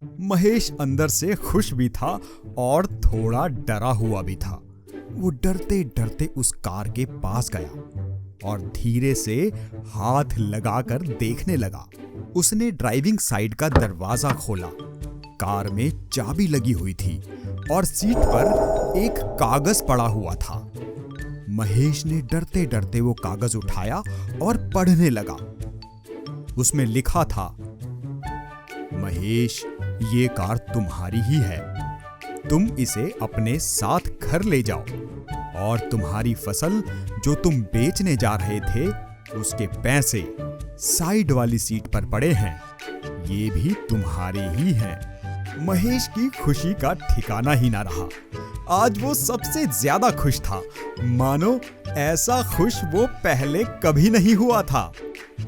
महेश अंदर से खुश भी था और थोड़ा डरा हुआ भी था। वो डरते डरते उस कार के पास गया और धीरे से हाथ लगाकर देखने लगा। उसने ड्राइविंग साइड का दरवाजा खोला। कार में चाबी लगी हुई थी और सीट पर एक कागज पड़ा हुआ था। महेश ने डरते डरते वो कागज उठाया और पढ़ने लगा। उसमें लिखा था, महेश, ये कार तुम्हारी ही है। तुम इसे अपने साथ घर ले जाओ और तुम्हारी फसल जो तुम बेचने जा रहे थे उसके पैसे साइड वाली सीट पर पड़े हैं, ये भी तुम्हारे ही हैं। महेश की खुशी का ठिकाना ही ना रहा। आज वो सबसे ज्यादा खुश था। मानो ऐसा खुश वो पहले कभी नहीं हुआ था।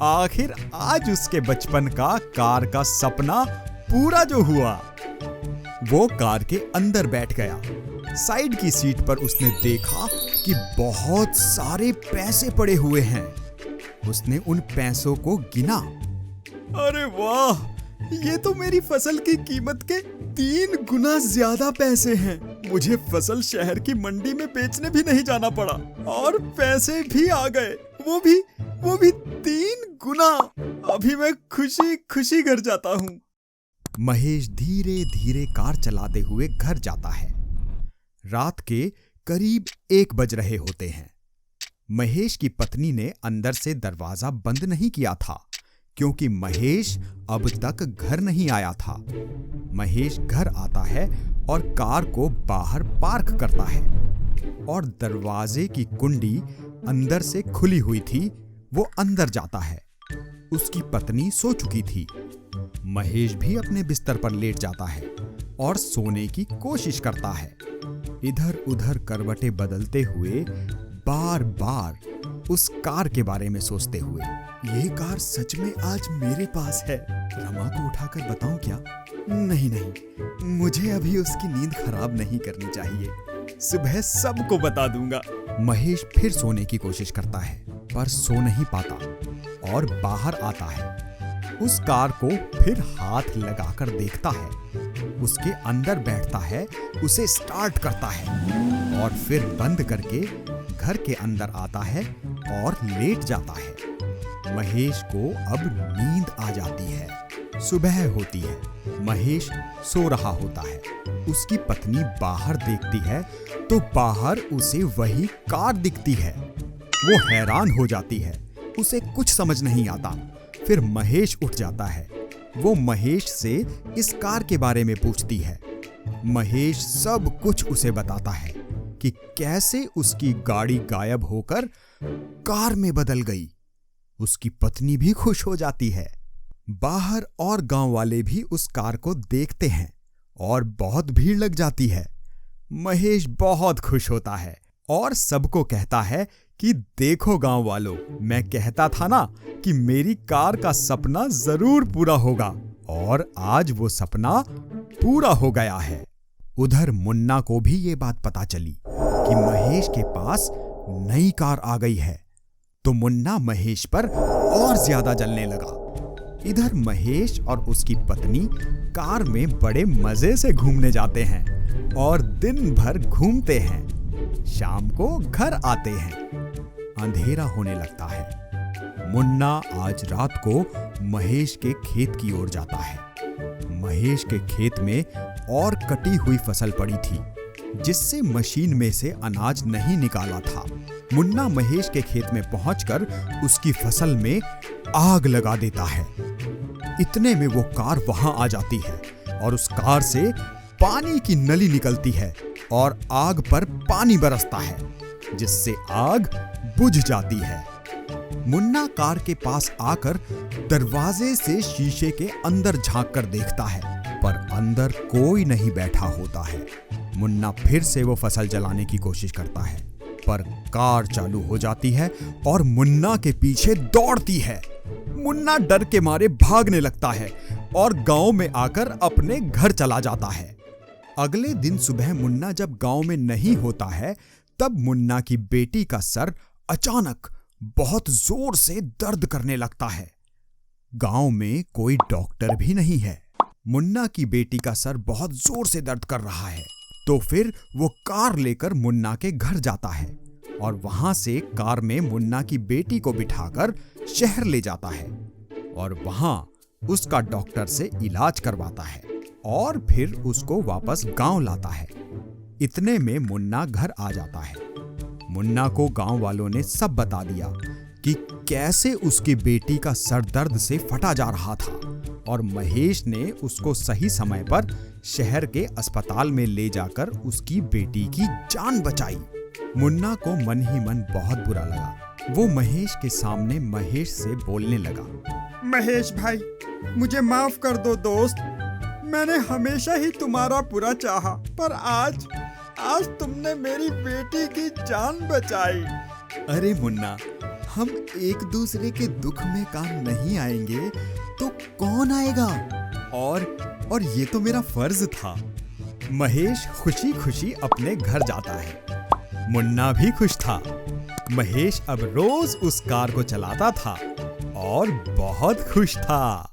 आखिर आज उसके बचपन का कार का सपना पूरा जो हुआ। वो कार के अंदर बैठ गया। साइड की सीट पर उसने देखा कि बहुत सारे पैसे पड़े हुए हैं। उसने उन पैसों को गिना। अरे वाह, ये तो मेरी फसल की कीमत के 3 गुना ज्यादा पैसे हैं। मुझे फसल शहर की मंडी में बेचने भी नहीं जाना पड़ा और पैसे भी आ गए, वो भी 3 गुना। अभी मैं खुशी खुशी घर जाता हूँ। महेश धीरे धीरे कार चलाते हुए घर जाता है। रात के करीब 1 बज रहे होते हैं। महेश की पत्नी ने अंदर से दरवाजा बंद नहीं किया था क्योंकि महेश अब तक घर नहीं आया था। महेश घर आता है और कार को बाहर पार्क करता है और दरवाजे की कुंडी अंदर से खुली हुई थी। वो अंदर जाता है। उसकी पत्नी सो चुकी थी। महेश भी अपने बिस्तर पर लेट जाता है और सोने की कोशिश करता है, इधर उधर करवटें बदलते हुए, बार बार उस कार के बारे में सोचते हुए। ये कार सच में आज मेरे पास है। रमा को उठाकर बताऊं क्या? नहीं, मुझे अभी उसकी नींद खराब नहीं करनी चाहिए। सुबह सबको बता दूंगा। महेश फिर सोने की कोशिश करता है पर सो नहीं पाता और बाहर आता है। उस कार को फिर हाथ लगाकर देखता है। उसके अंदर बैठता है, उसे स्टार्ट करता है और फिर बंद करके घर के अंदर आता है और लेट जाता है। महेश को अब नींद आ जाती है। सुबह होती है। महेश सो रहा होता है। उसकी पत्नी बाहर देखती है तो बाहर उसे वही कार दिखती है। वो हैरान हो जाती है। उसे कुछ समझ नहीं आता। फिर महेश उठ जाता है। वो महेश से इस कार के बारे में पूछती है। महेश सब कुछ उसे बताता है कि कैसे उसकी गाड़ी गायब होकर कार में बदल गई। उसकी पत्नी भी खुश हो जाती है। बाहर और गांव वाले भी उस कार को देखते हैं और बहुत भीड़ लग जाती है। महेश बहुत खुश होता है और सबको कहता है कि देखो गांव वालों, मैं कहता था ना कि मेरी कार का सपना जरूर पूरा होगा, और आज वो सपना पूरा हो गया है। उधर मुन्ना को भी ये बात पता चली कि महेश के पास नई कार आ गई है, तो मुन्ना महेश पर और ज्यादा जलने लगा। इधर महेश और उसकी पत्नी कार में बड़े मजे से घूमने जाते हैं और दिन भर घूमते हैं। शाम को घर आते हैं। अंधेरा होने लगता है। मुन्ना आज रात को महेश के खेत की ओर जाता है। महेश के खेत में और कटी हुई फसल पड़ी थी जिससे मशीन में से अनाज नहीं निकाला था। मुन्ना महेश के खेत में पहुंचकर उसकी फसल में आग लगा देता है। इतने में वो कार वहां आ जाती है और उस कार से पानी की नली निकलती है और आग पर पानी बरसता है जिससे आग बुझ जाती है। मुन्ना कार के पास आकर दरवाजे से शीशे के अंदर झांक कर देखता है पर अंदर कोई नहीं बैठा होता है। मुन्ना फिर से वो फसल जलाने की कोशिश करता है पर कार चालू हो जाती है और मुन्ना के पीछे दौड़ती है। मुन्ना डर के मारे भागने लगता है और गांव में आकर अपने घर चला जाता है। अगले दिन सुबह मुन्ना जब गांव में नहीं होता है तब मुन्ना की बेटी का सर अचानक बहुत जोर से दर्द करने लगता है। गांव में कोई डॉक्टर भी नहीं है। मुन्ना की बेटी का सर बहुत जोर से दर्द कर रहा है। तो फिर वो कार लेकर मुन्ना के घर जाता है और वहां से कार में मुन्ना की बेटी को बिठाकर शहर ले जाता है और वहां उसका डॉक्टर से इलाज करवाता है और फिर उसको वापस गांव लाता है। इतने में मुन्ना घर आ जाता है। मुन्ना को गांव वालों ने सब बता दिया कि कैसे उसकी बेटी का सर दर्द से फटा जा रहा था और महेश ने उसको सही समय पर शहर के अस्पताल में ले जाकर उसकी बेटी की जान बचाई। मुन्ना को मन ही मन बहुत बुरा लगा। वो महेश के सामने महेश से बोलने लगा, महेश भाई, मुझे माफ कर दो दोस्त। मैंने हमेशा ही तुम्हारा बुरा चाहा, पर आज तुमने मेरी बेटी की जान बचाई। अरे मुन्ना, हम एक दूसरे के दुख में काम नहीं आएंगे तो कौन आएगा? और ये तो मेरा फर्ज था। महेश खुशी खुशी अपने घर जाता है। मुन्ना भी खुश था। महेश अब रोज उस कार को चलाता था और बहुत खुश था।